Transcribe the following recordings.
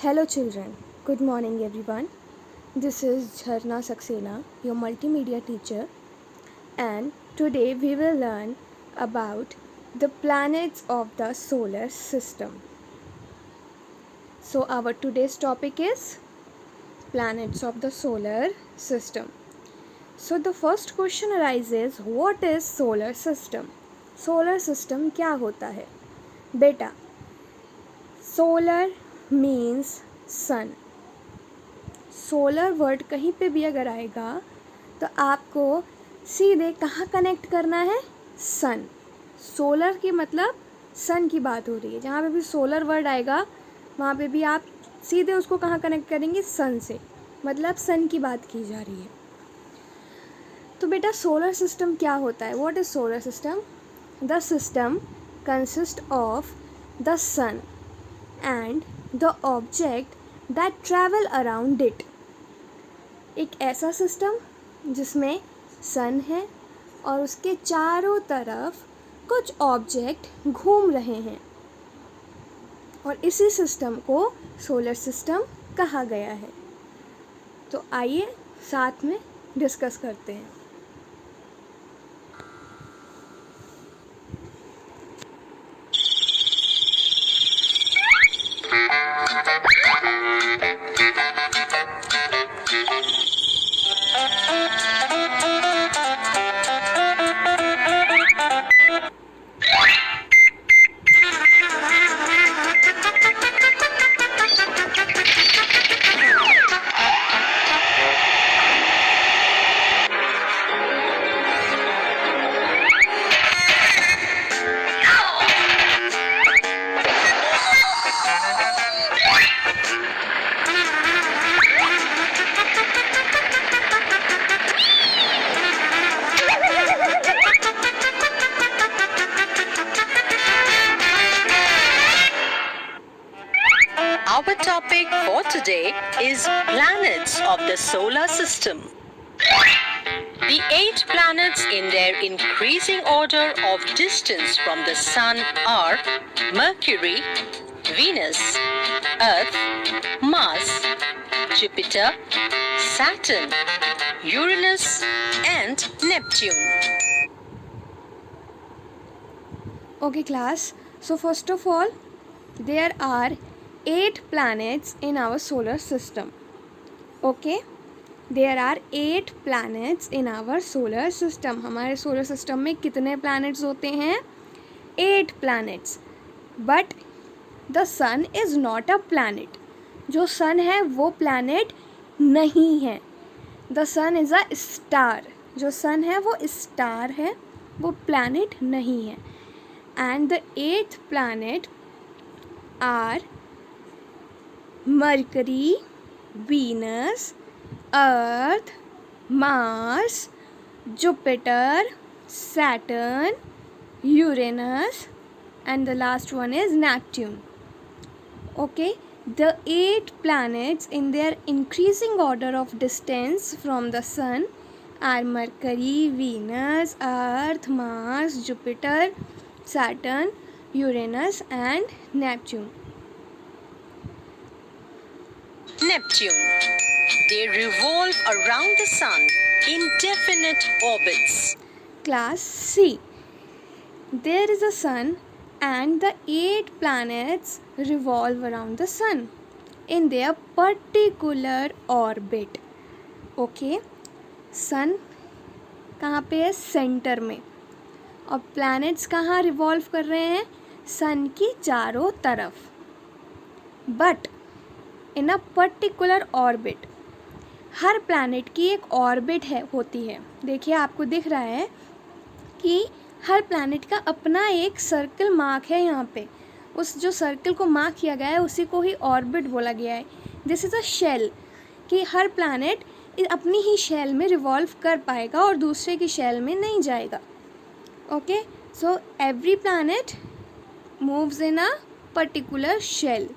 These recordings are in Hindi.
Hello children, good morning everyone. This is Jharna Saxena, your multimedia teacher, and today we will learn about the planets of the solar system. So our today's topic is planets of the solar system. So the first question arises, what is solar system? Solar system क्या होता है? बेटा, solar मीन्स सन. सोलर वर्ड कहीं पे भी अगर आएगा तो आपको सीधे कहाँ कनेक्ट करना है? सन. सोलर की मतलब सन की बात हो रही है. जहाँ पे भी सोलर वर्ड आएगा वहाँ पे भी आप सीधे उसको कहाँ कनेक्ट करेंगे? सन से. मतलब सन की बात की जा रही है. तो बेटा सोलर सिस्टम क्या होता है? What is solar system? The system consist of the sun and the object that travel around it. एक ऐसा सिस्टम जिसमें सन है और उसके चारों तरफ कुछ ऑब्जेक्ट घूम रहे हैं और इसी सिस्टम को सोलर सिस्टम कहा गया है. तो आइए साथ में डिस्कस करते हैं. Our topic for today is planets of the solar system. The 8 planets in their increasing order of distance from the Sun are Mercury, Venus, Earth, Mars, Jupiter, Saturn, Uranus and Neptune. Okay class, so first of all there are 8 planets in our solar system. Okay, there are 8 planets in our solar system. हमारे solar system में कितने planets होते हैं? 8 planets. But the sun is not a planet. जो sun है वो planet नहीं है. The sun is a star. जो sun है वो star है, वो planet नहीं है. And the 8th planet are Mercury, Venus, Earth, Mars, Jupiter, Saturn, Uranus and the last one is Neptune. Okay, the 8 planets in their increasing order of distance from the Sun are Mercury, Venus, Earth, Mars, Jupiter, Saturn, Uranus and Neptune. Neptune. They revolve around the Sun in definite orbits. Class C. There is a Sun and the 8 planets revolve around the Sun in their particular orbit. Okay. Sun कहाँ पे है? सेंटर में. और प्लैनेट्स कहाँ रिवॉल्व कर रहे हैं? सन की चारों तरफ. But in a particular orbit. Her planet की एक ऑर्बिट होती है. देखिए आपको दिख रहा है कि हर प्लैनेट का अपना एक सर्कल मार्क है यहाँ पे. उस जो सर्कल को मार्क किया गया है उसी को ही ऑर्बिट बोला गया है. दिस इज़ अ शेल, कि हर प्लैनेट अपनी ही शेल में रिवॉल्व कर पाएगा और दूसरे की शेल में नहीं जाएगा. Okay, so every planet moves in a particular shell.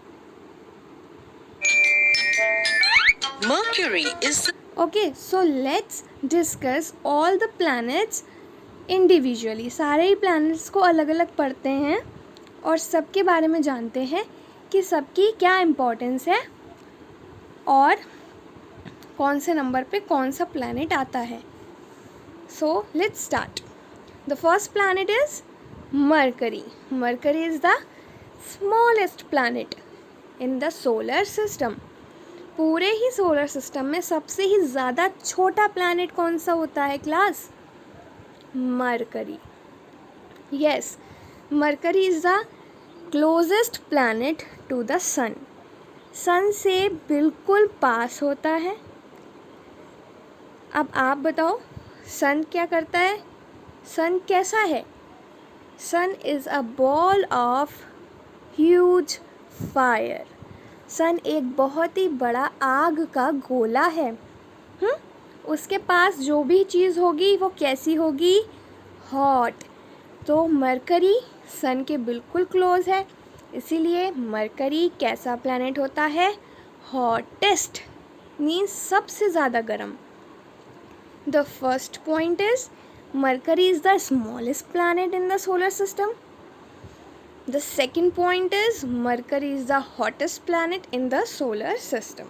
Mercury is Okay, so let's discuss all the planets individually. सारे ही planets को अलग अलग पढ़ते हैं और सबके बारे में जानते हैं कि सबकी क्या इम्पोर्टेंस है और कौन से नंबर पे कौन सा प्लैनेट आता है. So let's start. The first planet is mercury. Mercury is the smallest planet in the solar system. पूरे ही सोलर सिस्टम में सबसे ही ज़्यादा छोटा प्लैनेट कौन सा होता है class? Mercury. Yes, Mercury is the closest planet to the sun. Sun से बिल्कुल पास होता है. अब आप बताओ सन क्या करता है? सन कैसा है? Sun is a ball of huge fire. Sun एक बहुत ही बड़ा आग का गोला है. उसके पास जो भी चीज़ होगी वो कैसी होगी? हॉट. तो मरकरी सन के बिल्कुल क्लोज है, इसीलिए मरकरी कैसा प्लैनेट होता है? हॉटेस्ट, मीन्स सबसे ज़्यादा गर्म. The first point is mercury is the smallest planet in the solar system. The second point is Mercury is the hottest planet in the solar system.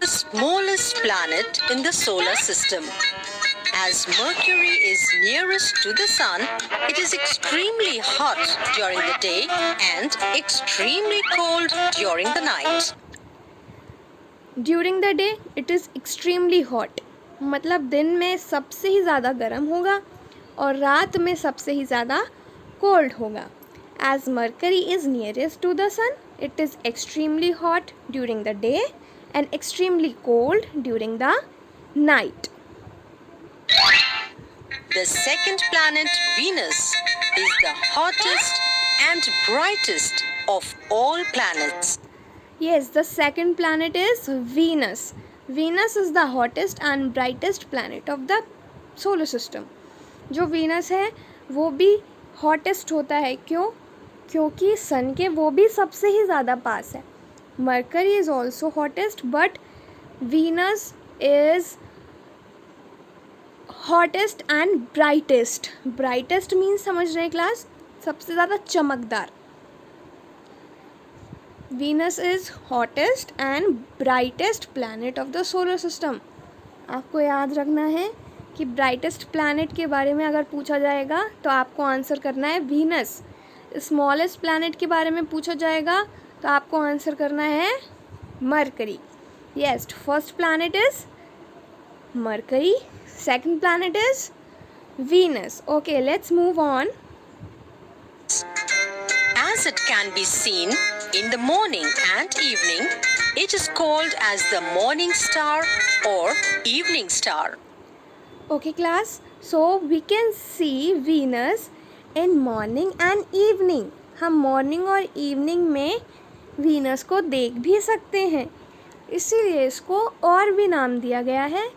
The smallest planet in the solar system. As Mercury is nearest to the Sun, it is extremely hot during the day and extremely cold during the night. During the day, it is extremely hot. मतलब दिन में सबसे ही ज़्यादा गर्म होगा और रात में सबसे ही ज़्यादा कोल्ड होगा. As Mercury is nearest to the Sun, it is extremely hot during the day and extremely cold during the night. The second planet, Venus, is the hottest and brightest of all planets. Yes, the second planet is Venus. Venus is the hottest and brightest planet of the solar system. जो Venus है वो भी हॉटेस्ट होता है. क्यों? क्योंकि सन के वो भी सबसे ही ज़्यादा पास है. Mercury is also hottest but Venus is hottest and brightest. Brightest means समझ रहे हैं क्लास? सबसे ज़्यादा चमकदार. Venus is hottest and brightest planet of the solar system. आपको याद रखना है कि ब्राइटेस्ट प्लैनेट के बारे में अगर पूछा जाएगा तो आपको आंसर करना है वीनस. स्मॉलेस्ट प्लैनेट के बारे में पूछा जाएगा तो आपको आंसर करना है mercury. Yes, first planet is mercury, second planet is Venus. Okay, let's move on. As it can be seen in the morning and evening, it is called as the morning star or evening star. Okay class, so we can see Venus in morning and evening. हम morning और evening में Venus को देख भी सकते हैं, इसीलिए इसको और भी नाम दिया गया है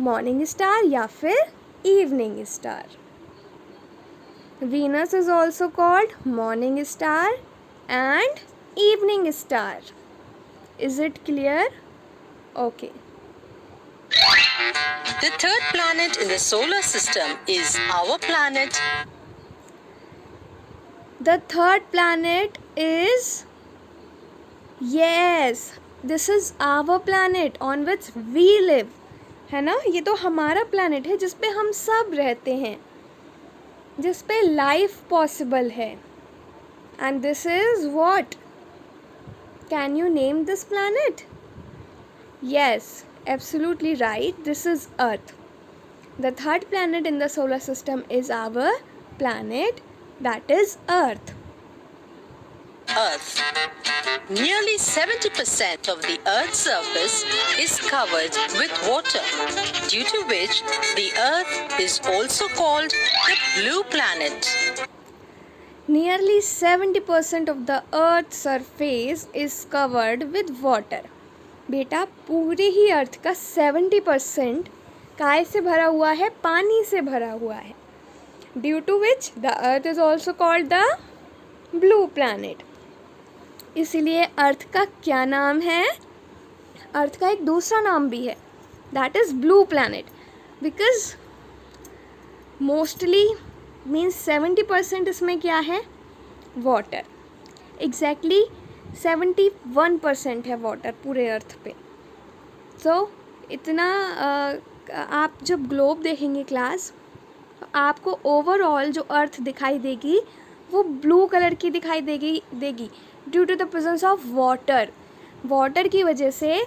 morning star या फिर evening star. Venus is also called morning star and evening star. Is it clear? Okay. The third planet in the solar system is our planet. The third planet is, yes, this is our planet on which we live. है ना? ये तो हमारा planet है जिस पे हम सब रहते हैं, जिस पे life possible है. And this is what? Can you name this planet? Yes. Absolutely right. This is Earth. The third planet in the solar system is our planet, that is Earth. Earth. Nearly 70% of the Earth's surface is covered with water, due to which the Earth is also called the blue planet. Nearly 70% of the Earth's surface is covered with water. बेटा पूरे ही अर्थ का 70% काय से भरा हुआ है? पानी से भरा हुआ है. Due to which the earth is also called the blue planet. इसीलिए अर्थ का क्या नाम है? अर्थ का एक दूसरा नाम भी है, that is blue planet, because mostly means 70% इसमें क्या है? वाटर. एग्जैक्टली 71% है वाटर पूरे अर्थ पे। तो इतना आप जब ग्लोब देखेंगे क्लास, आपको ओवरऑल जो अर्थ दिखाई देगी वो ब्लू कलर की दिखाई देगी due to the presence of water. Water की वजह से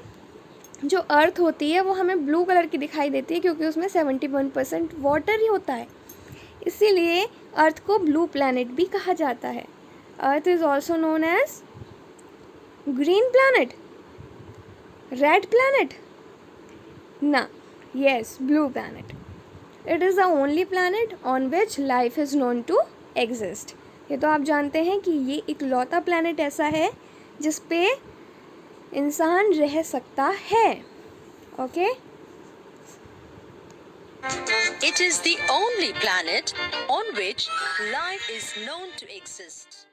जो अर्थ होती है वो हमें ब्लू कलर की दिखाई देती है, क्योंकि उसमें 71% वाटर ही होता है। इसीलिए अर्थ को ब्लू प्लैनेट भी कहा जाता है। Earth is also known as green planet, red planet, ना, yes, blue planet. It is the only planet on which life is known to exist. ये तो आप जानते हैं कि ये इकलौता प्लैनेट ऐसा है जिस पे इंसान रह सकता है। Okay? It is the only planet on which life is known to exist.